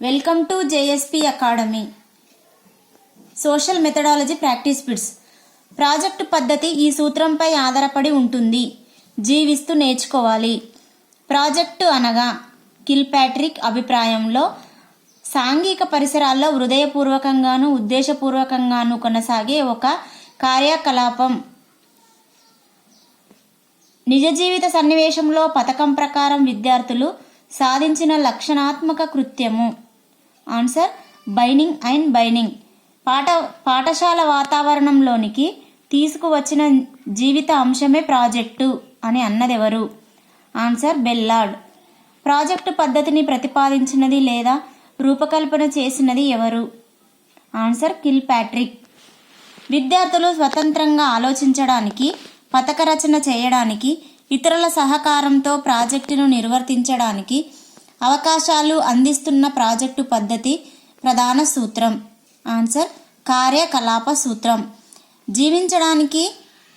Welcome to JSP academy. Social methodology practice bits. Project పద్ధతి ఈ సూత్రంపై ఆధారపడి ఉంటుంది. జీవిస్తూ నేర్చుకోవాలి. ప్రాజెక్టు అనగా కిల్పాట్రిక్ అభిప్రాయంలో సాంఘిక పరిసరాల్లో హృదయపూర్వకంగాను ఉద్దేశపూర్వకంగాను కొనసాగే ఒక కార్యకలాపం. నిజ జీవిత సన్నివేశంలో పథకం ప్రకారం విద్యార్థులు సాధించిన లక్షణాత్మక కృత్యము. Answer బైనింగ్ and బైనింగ్. పాఠశాల వాతావరణంలోనికి తీసుకువచ్చిన జీవిత అంశమే ప్రాజెక్టు అని అన్నదెవరు? Answer ballad. ప్రాజెక్టు పద్ధతిని ప్రతిపాదించినది లేదా రూపకల్పన చేసినది ఎవరు? Answer Kilpatrick. విద్యార్థులు స్వతంత్రంగా ఆలోచించడానికి, పథక రచన చేయడానికి, ఇతరుల సహకారంతో ప్రాజెక్టును నిర్వర్తించడానికి అవకాశాలు అందిస్తున్న ప్రాజెక్టు పద్ధతి ప్రధాన సూత్రం. ఆన్సర్ కార్యకలాప సూత్రం. జీవించడానికి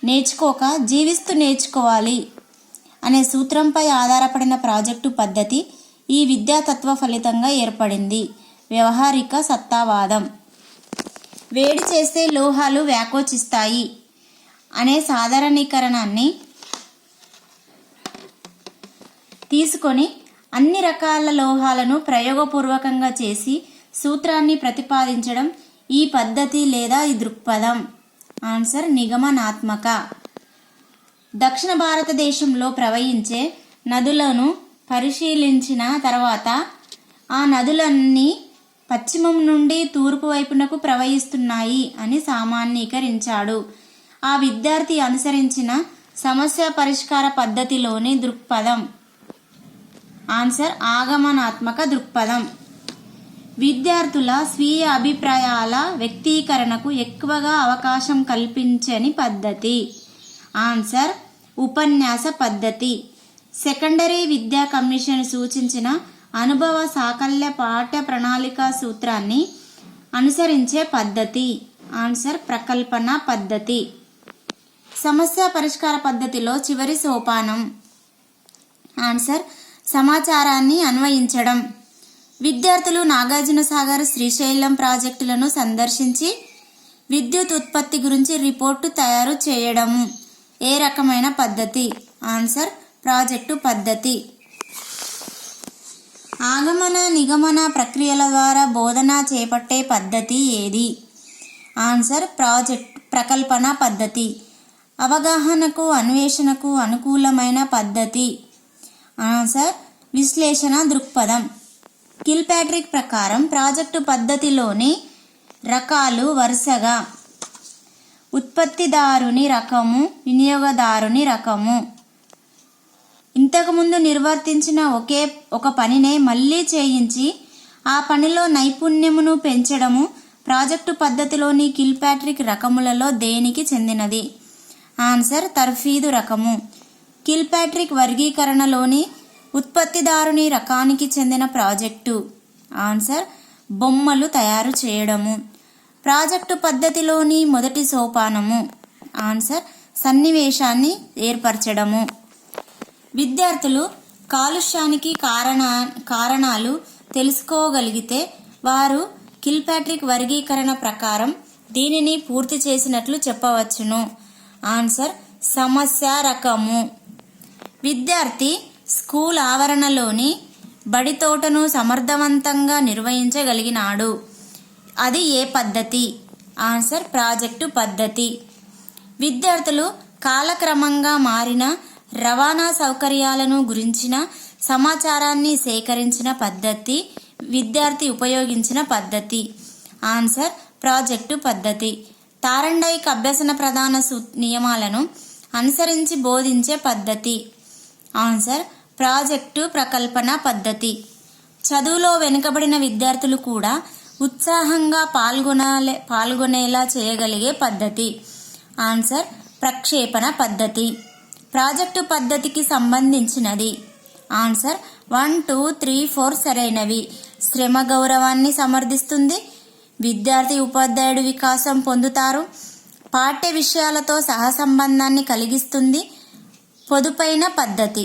నేర్చుకోక జీవిస్తూ నేర్చుకోవాలి అనే సూత్రంపై ఆధారపడిన ప్రాజెక్టు పద్ధతి ఈ విద్యాతత్వ ఫలితంగా ఏర్పడింది. వ్యవహారిక సత్తావాదం. వేడి చేస్తే లోహాలు వ్యాకోచిస్తాయి అనే సాధారణీకరణాన్ని తీసుకొని అన్ని రకాల లోహాలను ప్రయోగపూర్వకంగా చేసి సూత్రాన్ని ప్రతిపాదించడం ఈ పద్ధతి లేదా ఈ దృక్పథం. ఆన్సర్ నిగమనాత్మక. దక్షిణ భారతదేశంలో ప్రవహించే నదులను పరిశీలించిన తర్వాత ఆ నదులన్నీ పశ్చిమం నుండి తూర్పు వైపునకు ప్రవహిస్తున్నాయి అని సామాన్యీకరించాడు. ఆ విద్యార్థి అనుసరించిన సమస్య పరిష్కార పద్ధతిలోని దృక్పథం. ఆన్సర్ ఆగమనాత్మక దృక్పథం. విద్యార్థుల స్వీయ అభిప్రాయాల వ్యక్తీకరణకు ఎక్కువగా అవకాశం కల్పించని పద్ధతి. ఆన్సర్ ఉపన్యాస పద్ధతి. సెకండరీ విద్యా కమిషన్ సూచించిన అనుభవ సాకల్య పాఠ్య ప్రణాళిక సూత్రాన్ని అనుసరించే పద్ధతి. ఆన్సర్ ప్రకల్పన పద్ధతి. సమస్య పరిష్కార పద్ధతిలో చివరి సోపానం. ఆన్సర్ సమాచారాన్ని అన్వయించడం. విద్యార్థులు నాగార్జునసాగర్, శ్రీశైలం ప్రాజెక్టులను సందర్శించి విద్యుత్ ఉత్పత్తి గురించి రిపోర్టు తయారు చేయడము ఏ రకమైన పద్ధతి? ఆన్సర్ ప్రాజెక్టు పద్ధతి. ఆగమన నిగమన ప్రక్రియల ద్వారా బోధన చేపట్టే పద్ధతి ఏది? ఆన్సర్ ప్రకల్పన పద్ధతి. అవగాహనకు అన్వేషణకు అనుకూలమైన పద్ధతి. ఆన్సర్ విశ్లేషణ దృక్పథం. కిల్పాట్రిక్ ప్రకారం ప్రాజెక్టు పద్ధతిలోని రకాలు వరుసగా ఉత్పత్తిదారుని రకము, వినియోగదారుని రకము. ఇంతకుముందు నిర్వర్తించిన ఒక పనినే మళ్ళీ చేయించి ఆ పనిలో నైపుణ్యమును పెంచడము ప్రాజెక్టు పద్ధతిలోని కిల్పాట్రిక్ రకములలో దేనికి చెందినది? ఆన్సర్ తర్ఫీదు రకము. కిల్పాట్రిక్ వర్గీకరణలోని ఉత్పత్తిదారుని రకానికి చెందిన ప్రాజెక్టు. ఆన్సర్ బొమ్మలు తయారు చేయడము. ప్రాజెక్టు పద్ధతిలోని మొదటి సోపానము. ఆన్సర్ సన్నివేశాన్ని ఏర్పరచడము. విద్యార్థులు కాలుష్యానికి కారణాలు తెలుసుకోగలిగితే వారు కిల్పాట్రిక్ వర్గీకరణ ప్రకారం దీనిని పూర్తి చేసినట్లు చెప్పవచ్చును. ఆన్సర్ సమస్య రకము. విద్యార్థి స్కూల్ ఆవరణలోని బడి తోటను సమర్థవంతంగా నిర్వహించగలిగినాడు. అది ఏ పద్ధతి? ఆన్సర్ ప్రాజెక్టు పద్ధతి. విద్యార్థులు కాలక్రమంగా మారిన రవాణా సౌకర్యాలను గురించిన సమాచారాన్ని సేకరించిన పద్ధతి విద్యార్థి ఉపయోగించిన పద్ధతి. ఆన్సర్ ప్రాజెక్టు పద్ధతి. తారండైక్ అభ్యసన ప్రధాన నియమాలను అనుసరించి బోధించే పద్ధతి. ఆన్సర్ ప్రాజెక్టు ప్రకల్పన పద్ధతి. చదువులో వెనుకబడిన విద్యార్థులు కూడా ఉత్సాహంగా పాల్గొనేలా చేయగలిగే పద్ధతి. ఆన్సర్ ప్రక్షేపణ పద్ధతి. ప్రాజెక్టు పద్ధతికి సంబంధించినది. ఆన్సర్ 1, 2, 3, 4 సరైనవి. శ్రమ గౌరవాన్ని సమర్థిస్తుంది. విద్యార్థి ఉపాధ్యాయుడు వికాసం పొందుతారు. పాఠ్య విషయాలతో సహసంబంధాన్ని కలిగిస్తుంది. పొదుపైన పద్ధతి.